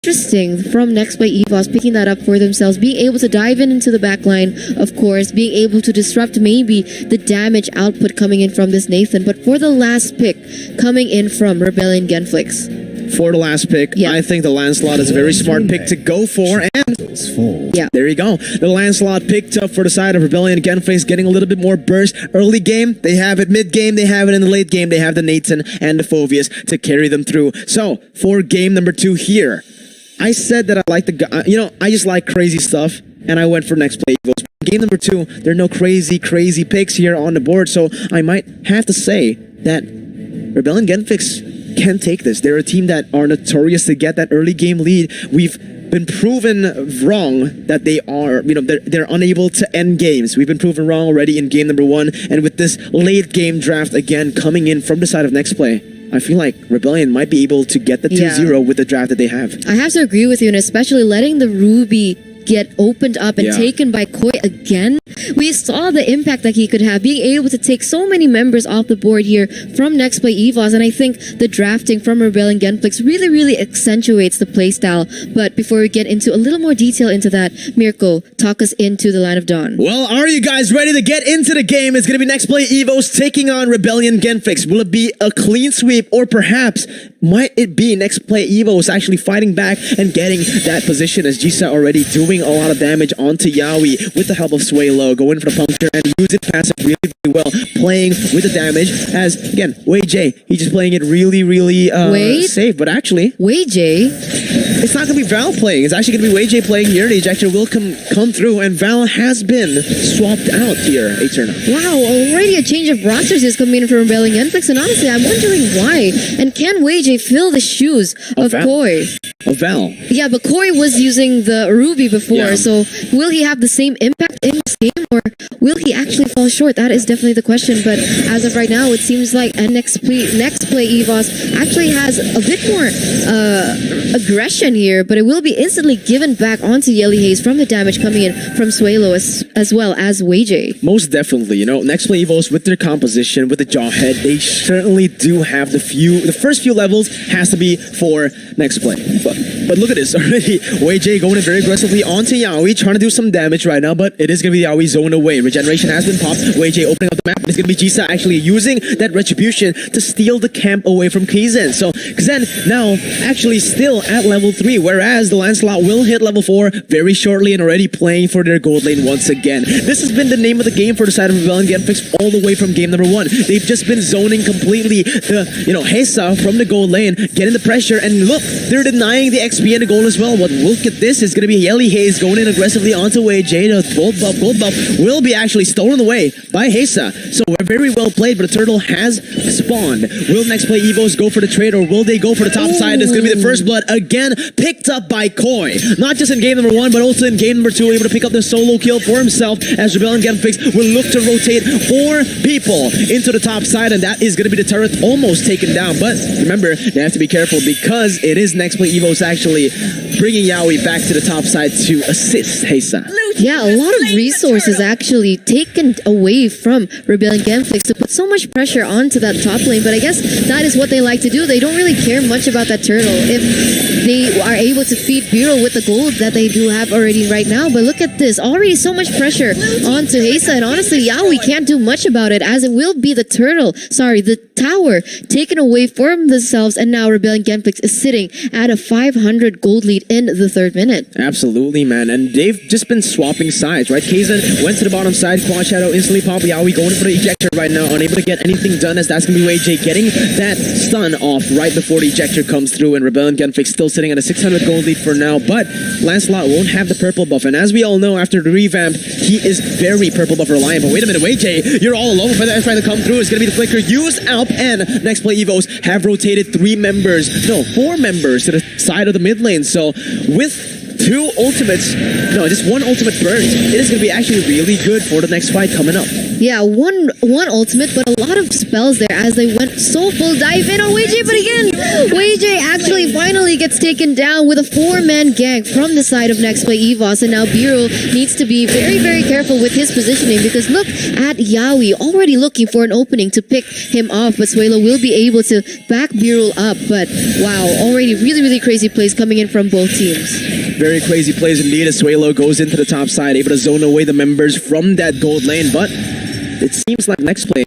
Interesting from NEXPLAY EVOS picking that up for themselves, being able to dive into the backline, of course, being able to disrupt maybe the damage output coming in from this Nathan. But for the last pick coming in from Rebellion GENFLIX. For the last pick, I think the Lancelot is a very smart pick to go for, and yeah, there you go. The Lancelot picked up for the side of Rebellion GENFLIX, getting a little bit more burst. Early game, they have it. Mid game, they have it. In the late game, they have the Nathan and the Phoveus to carry them through. So, for game number 2 here, I said that I like the, I just like crazy stuff, and I went for NEXPLAY EVOS. Game number 2, there are no crazy picks here on the board, so I might have to say that Rebellion GENFLIX can take this. They're a team that are notorious to get that early game lead. We've been proven wrong that they are, they're unable to end games. We've been proven wrong already in game number 1, and with this late game draft again coming in from the side of NEXPLAY, I feel like Rebellion might be able to get the 2-0 with the draft that they have. I have to agree with you, and especially letting the Ruby get opened up and taken by Koi again. We saw the impact that he could have, being able to take so many members off the board here from NEXPLAY EVOS, and I think the drafting from Rebellion GENFLIX really accentuates the playstyle. But before we get into a little more detail into that, Mirko, talk us into the Land of Dawn. Well, are you guys ready to get into the game? It's going to be NEXPLAY EVOS taking on Rebellion GENFLIX. Will it be a clean sweep, or perhaps might it be NEXPLAY EVOS actually fighting back and getting that position, as Jisa already doing a lot of damage onto Yaoi with the help of Swaylo, going for the puncture and use it passive really well, playing with the damage, as again WayJ, he's just playing it really safe. But actually WayJ, it's not gonna be Val playing, it's actually gonna be WayJ playing here. The ejector will come through, and Val has been swapped out here. Wow, already a change of rosters is coming in from Rebellion GENFLIX, and honestly I'm wondering why. And can WayJ fill the shoes of Koi? Of Val. Yeah, but Koi was using the Ruby before, so will he have the same impact in this game, or will he actually fall short? That is definitely the question. But as of right now, it seems like NXPLay EVOS actually has a bit more aggression here, but it will be instantly given back onto Yelly Hayes from the damage coming in from Swaylo as well as WayJ. Most definitely, NEXPLAY EVOS with their composition, with the Jawhead, they certainly do have the first few levels has to be for NEXPLAY. But look at this already. WayJ going in very aggressively onto Yaoi, trying to do some damage right now, but it is going to be Yaoi zone away. Regeneration has been popped. WayJ opening up the map. It's going to be Jisa actually using that retribution to steal the camp away from Kzen. So Kzen now actually still at level 3, whereas the Lancelot will hit level 4 very shortly and already playing for their gold lane once again. This has been the name of the game for the side of Rebellion GENFLIX all the way from game number 1. They've just been zoning completely the, Hesa from the gold lane, getting the pressure, and look, they're denying the XP and the gold as well. But look at this, it's going to be Yelly Hayes going in aggressively onto WayJ. The gold buff will be actually stolen away by Hesa. So very well played, but a turtle has spawned. Will NEXPLAY EVOS go for the trade, or will they go for the top side? It's going to be the first blood again, picked up by Koi. Not just in game number 1, but also in game number 2, able to pick up the solo kill for himself, as Rebellion GENFLIX will look to rotate 4 people into the top side, and that is going to be the turret almost taken down. But remember, they have to be careful, because it is NEXPLAY EVOS actually bringing Yaoi back to the top side to assist Hesa. Yeah, a lot of resources actually taken away from Rebellion GENFLIX to put so much pressure onto that top lane, but I guess that is what they like to do. They don't really care much about that turtle if they are able to feed Biro with the gold that they do have already right now. But look at this, already so much pressure onto Hesa, and honestly, Yaoi can't do much about it, as it will be the tower taken away from themselves, and now Rebellion GENFLIX is sitting at a 500 gold lead in the 3rd minute. Absolutely, man, and they've just been swapping sides, right? Kzen went to the bottom side, Quad Shadow instantly popped. Yaoi going for the ejector right now, unable to get anything done, as that's going to be WayJ getting that stun off right before the ejector comes through, and Rebellion GENFLIX still sitting at a 600 gold lead for now, but Lancelot won't have the purple buff, and as we all know, after the revamp, he is very purple buff reliant. But wait a minute, WayJ, you're all alone for that trying to come through. It's going to be the flicker used out, and NEXPLAY EVOS have rotated 4 members to the side of the mid lane. So with 2 ultimates, no, just 1 ultimate burst. It is going to be actually really good for the next fight coming up. Yeah, one ultimate, but a lot of spells there as they went so full dive in on WayJ. But again, WayJ actually finally gets taken down with a 4-man gank from the side of NEXPLAY EVOS. And now Biro needs to be very, very careful with his positioning because look at Yawi already looking for an opening to pick him off. But Suelo will be able to back Biro up. But wow, already really, really crazy plays coming in from both teams. Very crazy plays indeed as Suelo goes into the top side, able to zone away the members from that gold lane. But it seems like NEXPLAY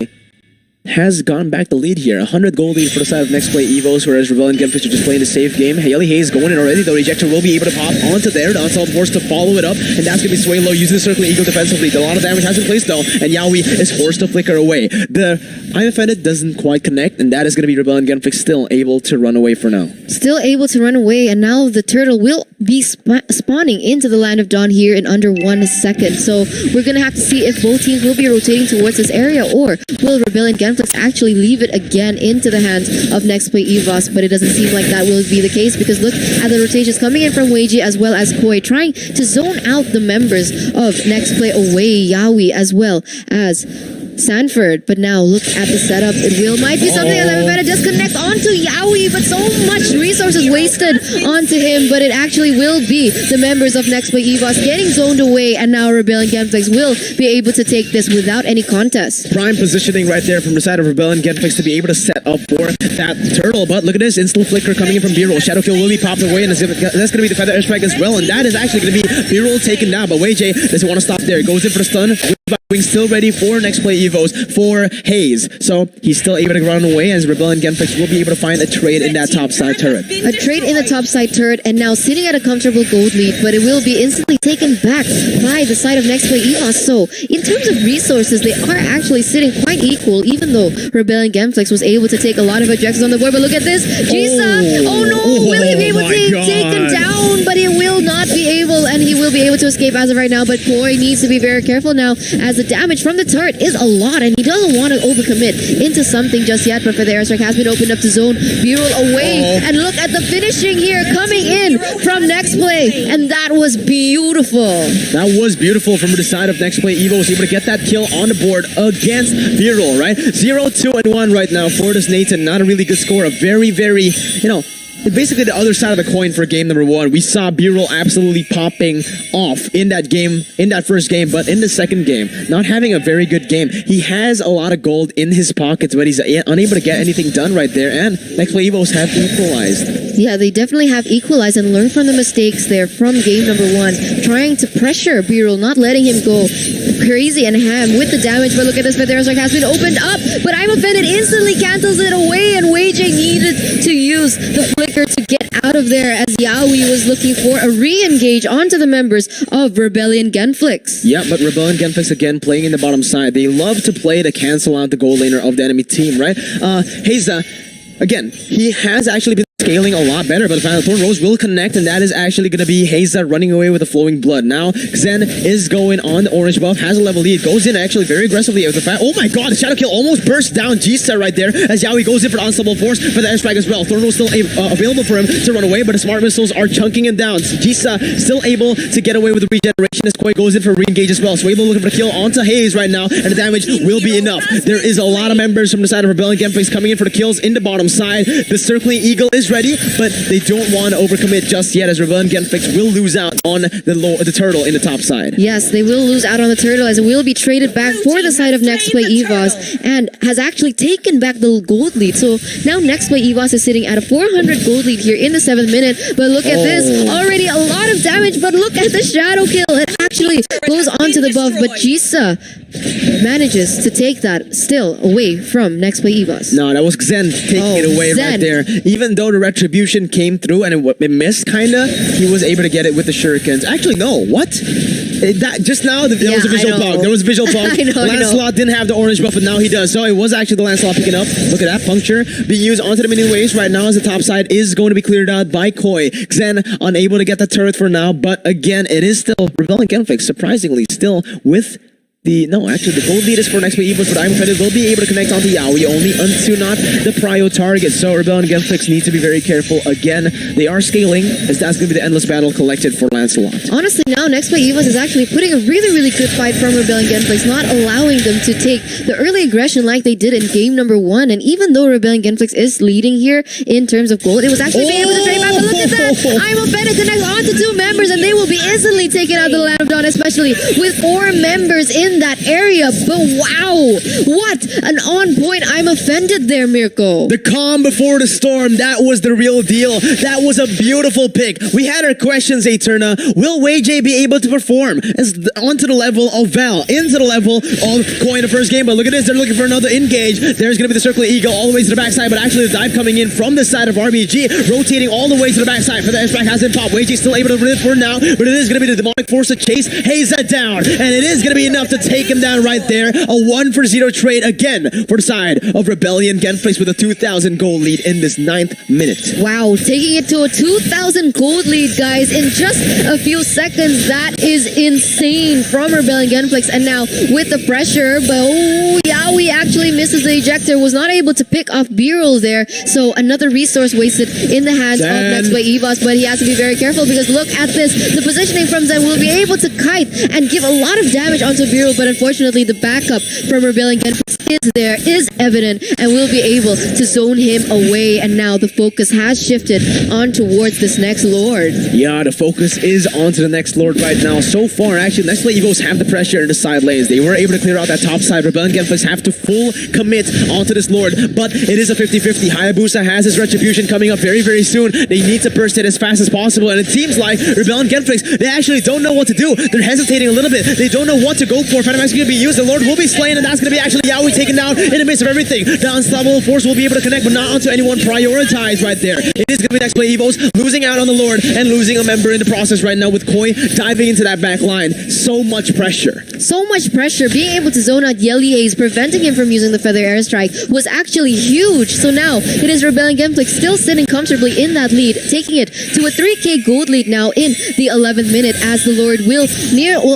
has gone back the lead here. 100 gold lead for the side of NEXPLAY EVOS, whereas Rebel and GENFLIX are just playing the safe game. Haley Hayes going in already, though Rejector will be able to pop onto there. The Unsolved forced to follow it up, and that's going to be Suelo using the Circling Eagle defensively. A lot of damage has been placed though, and Yawi is forced to flicker away. The I'm Offended doesn't quite connect, and that is going to be Rebel and GENFLIX still able to run away for now. Still able to run away, and now the turtle will be spawning into the Land of Dawn here in under 1 second. So we're going to have to see if both teams will be rotating towards this area, or will Rebel and GENFLIX actually leave it again into the hands of NEXPLAY EVOS. But it doesn't seem like that will be the case because look at the rotations coming in from WayJ as well as Koi, trying to zone out the members of NEXPLAY away. Yawi as well as Sanford, but now look at the setup. It might be something that I'm better just connect onto Yawi, but so much resources wasted onto him. But it actually will be the members of NEXPLAY EVOS getting zoned away, and now Rebel and GENFLIX will be able to take this without any contest. Prime positioning right there from the side of Rebel and GENFLIX to be able to set up for that turtle. But look at this instant flicker coming in from B-roll. Shadowkill will be popped away, and that's going to be the feather airstrike as well, and that is actually going to be B-roll taken down. But WayJ doesn't want to stop there. Goes in for the stun. Still ready for NEXPLAY EVOS for Hayes. So he's still able to run away as Rebel and GENFLIX will be able to find a trade in that top side turret. A trade in the top side turret, and now sitting at a comfortable gold lead, but it will be instantly taken back by the side of NEXPLAY EVOS. So in terms of resources, they are actually sitting quite equal, even though Rebel and GENFLIX was able to take a lot of objectives on the board. But look at this, Jisa! Oh no! Will he be able to take him down? But he will not be able, and he will be able to escape as of right now. But Koi needs to be very careful now, as the damage from the turret is a lot, and he doesn't want to overcommit into something just yet. But for the airstrike has been opened up to zone B-roll away, and look at the finishing here coming in from NEXPLAY, and that was beautiful. That was beautiful from the side of NEXPLAY EVOS, able to get that kill on the board against B-roll, right? 0-2-1 right now for this Nathan. Not a really good score. A very, very, basically the other side of the coin for game number 1. We saw B-roll absolutely popping off in that game, in that first game, but in the second game, not having a very good game. He has a lot of gold in his pockets, but he's unable to get anything done right there, and NEXPLAY EVOS have equalized. Yeah, they definitely have equalized and learned from the mistakes there from game number 1, trying to pressure B-roll, not letting him go crazy and ham with the damage. But look at this, but the airstrike has been opened up, but I'm Offended instantly cancels it away, and WayJ needed to use the flicker to get out of there as Yawi was looking for a re-engage onto the members of Rebellion GENFLIX. Yeah, but Rebellion GENFLIX again playing in the bottom side. They love to play to cancel out the gold laner of the enemy team, right? Heza, again, he has actually been scaling a lot better, but the final Thorn Rose will connect, and that is actually going to be Heza running away with the flowing blood. Now, Xen is going on the orange buff, has a level lead, goes in actually very aggressively with the fact. Oh my god, the Shadowkill almost bursts down G-Star right there as Yawi goes in for the Unstoppable Force for the airstrike as well. Thorn Rose still available for him to run away, but the smart missiles are chunking him down. G-Star still able to get away with the regeneration as Koi goes in for re-engage as well. So able looking for the kill onto Hayes right now, and the damage will be enough. There is a lot of members from the side of Rebellion GENFLIX coming in for the kills in the bottom side. The Circling Eagle is ready, but they don't want to overcommit just yet as Rebellion GENFLIX will lose out on the turtle in the top side. Yes, they will lose out on the turtle as it will be traded back for the side of NEXPLAY EVOS, and has actually taken back the gold lead. So now NEXPLAY EVOS is sitting at a 400 gold lead here in the 7th minute. But look at this, already a lot of damage, but look at the shadow kill. It actually goes onto the buff, but Jisa manages to take that still away from NEXPLAY EVOS. No, that was Xen taking it away right there. Even though the retribution came through and it missed kinda, he was able to get it with the shurikens. Actually, no, what? Just now, there was a visual bug. There was a visual bug. Lancelot didn't have the orange buff, but now he does. So it was actually the Lancelot picking up. Look at that puncture being used onto the minion waves right now as the top side is going to be cleared out by Koi. Xen unable to get the turret for now, but again, it is still Rebellion GENFLIX, surprisingly, still with Actually, the gold lead is for NXPE EVOS, but I'm offended will be able to connect onto Yaoi only unto not the prio target. So Rebel and GENFLIX need to be very careful. Again, they are scaling, as that's going to be the endless battle collected for Lancelot. Honestly, now NXPLAY EVOS is actually putting a really good fight from Rebel and GENFLIX, not allowing them to take the early aggression like they did in game number 1. And even though Rebel and GENFLIX is leading here in terms of gold, it was actually being able to trade back. But look at that! I'm offended connects onto 2 members, and they will be instantly taken out of the Land of Dawn, especially with 4 members in that area. But wow, what an on point. I'm offended there, Mirko. The calm before the storm, that was the real deal. That was a beautiful pick. We had our questions, Eterna. Will WayJ be able to perform onto the level of Val, into the level of Koi in the first game? But look at this, they're looking for another engage. There's going to be the Circle Eagle all the way to the backside, but actually the dive coming in from the side of RBG, rotating all the way to the backside. For the S-Back has been popped. WayJ still able to live for now, but it is going to be the demonic force to chase Haza down, and it is going to be enough to take him down right there. A 1-for-0 trade again for the side of Rebellion. GENFLIX with a 2,000 gold lead in this 9th minute. Wow, taking it to a 2,000 gold lead, guys, in just a few seconds. That is insane from Rebellion GENFLIX. And now with the pressure, but oh, Yaoi actually misses the ejector, was not able to pick off B-roll there. So another resource wasted in the hands of NXPLAY EVOS, but he has to be very careful because look at this. The positioning from Zen will be able to kite and give a lot of damage onto B-roll, but unfortunately the backup from Rebellion GENFLIX is evident and will be able to zone him away. And now the focus has shifted on towards this next Lord. Yeah, the focus is onto the next Lord right now. So far, actually, NXPLAY EVOS have the pressure in the side lanes. They were able to clear out that top side. Rebellion GENFLIX have to full commit onto this Lord, but it is a 50-50. Hayabusa has his retribution coming up very soon. They need to burst it as fast as possible, and it seems like Rebellion GENFLIX, they actually don't know what to do. They're hesitating a little bit. They don't know what to go for. Phantom Max is going to be used. The Lord will be slain, and that's going to be actually Yaoi taken down in the midst of everything. The unstoppable force will be able to connect, but not onto anyone prioritized right there. It is going to be NXPLAY EVOS losing out on the Lord and losing a member in the process right now, with Koi diving into that back line. So much pressure. So much pressure. Being able to zone out Yelly Haze, preventing him from using the Feather Airstrike, was actually huge. So now it is Rebellion GENFLIX still sitting comfortably in that lead, taking it to a 3k gold lead now in the 11th minute, as the Lord will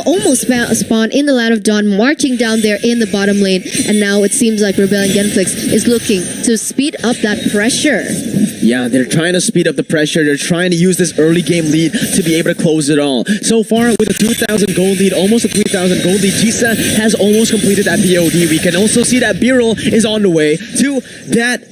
almost spawn in the Land of Dawn, marching down there in the bottom lane. And now it seems like Rebellion GENFLIX is looking to speed up that pressure. Yeah, they're trying to speed up the pressure. They're trying to use this early game lead to be able to close it all. So far, with a 2,000 gold lead, almost a 3,000 gold lead, Jisa has almost completed that BOD. We can also see that B-roll is on the way to that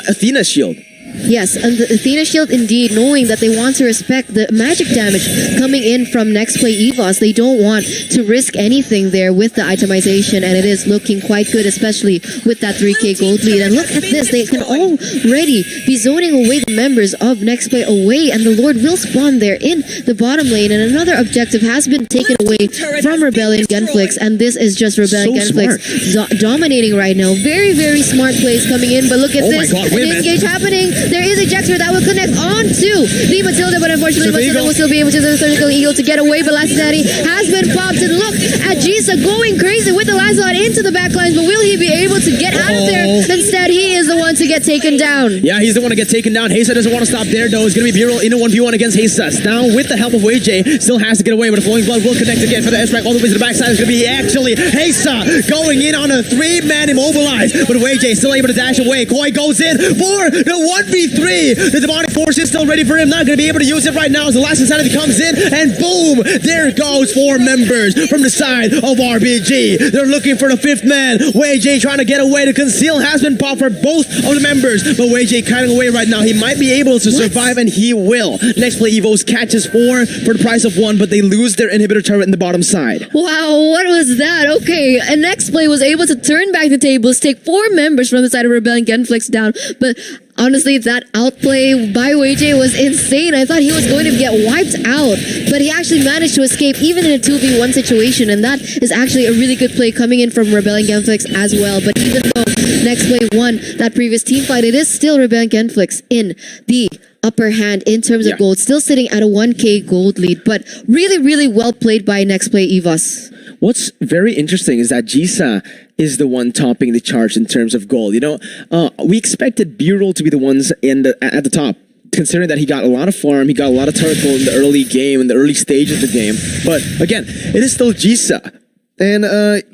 Athena shield. Yes, and the Athena shield indeed, knowing that they want to respect the magic damage coming in from NXPLAY EVOS. They don't want to risk anything there with the itemization, and it is looking quite good, especially with that 3k gold lead. And look at this, they can already be zoning away the members of NXPLAY away, and the Lord will spawn there in the bottom lane. And another objective has been taken away from Rebellion GENFLIX, and this is just Rebellion GENFLIX dominating right now. Very smart plays coming in, but look at this, an engage happening. There is a Jexter that will connect onto the Matilda, but unfortunately Matilda will still be able to use the Surgical Eagle to get away. But Daddy has been popped, and look at Jisa going crazy with the Lancelot into the backlines, but will he be able to get out of there? Instead, he is the one to get taken down. Yeah, he's the one to get taken down. Hesa doesn't want to stop there, though. It's going to be B-roll in a 1v1 against Hesa. Now, with the help of WayJ, still has to get away, but the Flowing Blood will connect again for the S-Rack all the way to the backside. It's going to be actually Hesa going in on a 3-man immobilize, but WayJ still able to dash away. Koi goes in for the 1v3. The demonic force is still ready for him. Not going to be able to use it right now as the last insanity comes in, and boom, there goes 4 members from the side of RBG. They're looking for the 5th man. WayJ trying to get away. The conceal has been popped for both of the members, but WayJ cutting away right now. He might be able to survive, and he will. NXPLAY EVOS catches 4 for the price of 1, but they lose their inhibitor turret in the bottom side. Wow, what was that? Okay, and NXPLAY was able to turn back the tables, take 4 members from the side of Rebellion GENFLIX down, but honestly, that outplay by WayJ was insane. I thought he was going to get wiped out, but he actually managed to escape even in a 2v1 situation, and that is actually a really good play coming in from Rebellion GENFLIX as well. But even though NXPLAY won that previous team fight, it is still Rebellion GENFLIX in the upper hand in terms of gold, still sitting at a 1k gold lead, but really well played by NXPLAY EVOS. What's very interesting is that Jisa is the one topping the charts in terms of gold. You know, we expected B-roll to be the ones at the top, considering that he got a lot of farm, he got a lot of turret gold in the early game, in the early stage of the game. But again, it is still Jisa And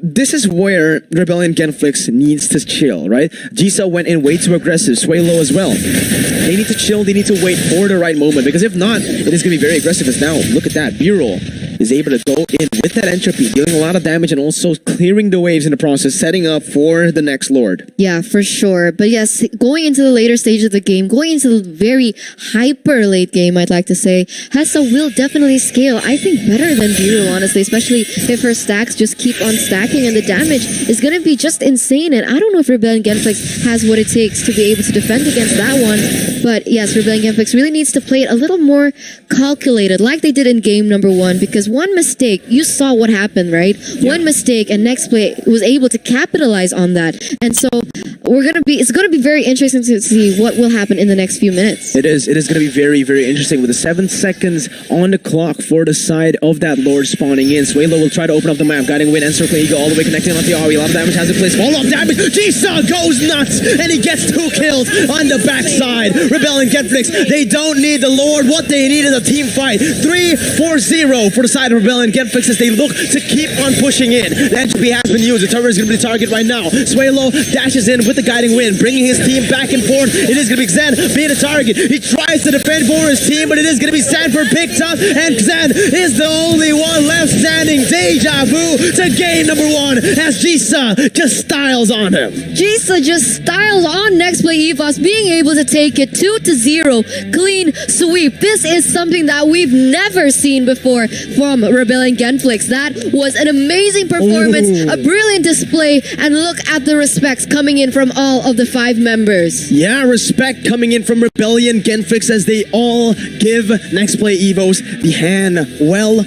this is where Rebellion GENFLIX needs to chill, right? Jisa went in way too aggressive, Sway low as well. They need to chill, they need to wait for the right moment, because if not, it is going to be very aggressive as now. Look at that, B-roll is able to go in with that entropy, dealing a lot of damage and also clearing the waves in the process, setting up for the next Lord. Yeah, for sure. But yes, going into the later stage of the game, going into the very hyper late game, I'd like to say, Hessa will definitely scale, I think, better than B-roll, honestly, especially if her stacks just keep on stacking and the damage is going to be just insane. And I don't know if Rebellion GENFLIX has what it takes to be able to defend against that one. But yes, Rebellion GENFLIX really needs to play it a little more calculated, like they did in game number 1, because one mistake, you saw what happened, right? Yeah. One mistake and NEXPLAY was able to capitalize on that. And so it's going to be very interesting to see what will happen in the next few minutes. It is going to be very, very interesting with the 7 seconds on the clock for the side of that Lord spawning in. Swaylo will try to open up the map, guiding win, encircling Eagle all the way connecting on the AoE. A lot of damage has in place. Follow-up damage. Jisa goes nuts and he gets 2 kills on the backside. Rebellion GENFLIX, they don't need the Lord. What they need is a team fight. 3-4-0 for the side of Rebellion GENFLIX as they look to keep on pushing in. The entropy has been used. The turret is going to be the target right now. Swaylo dashes in with the guiding win, bringing his team back and forth. It is going to be Xen being the target. He tries to defend for his team, but it is going to be Sanford picked up, and Xen is the only one left standing. Deja vu to game number 1 as Jisa just styles on him. Jisa just styles on NEXPLAY EVOS, being able to take it 2-0, clean sweep. This is something that we've never seen before from Rebellion GENFLIX. That was an amazing performance, a brilliant display, and look at the respects coming in from all of the 5 members. Yeah, respect coming in from Rebellion GENFLIX as they all give NEXPLAY EVOS the hand well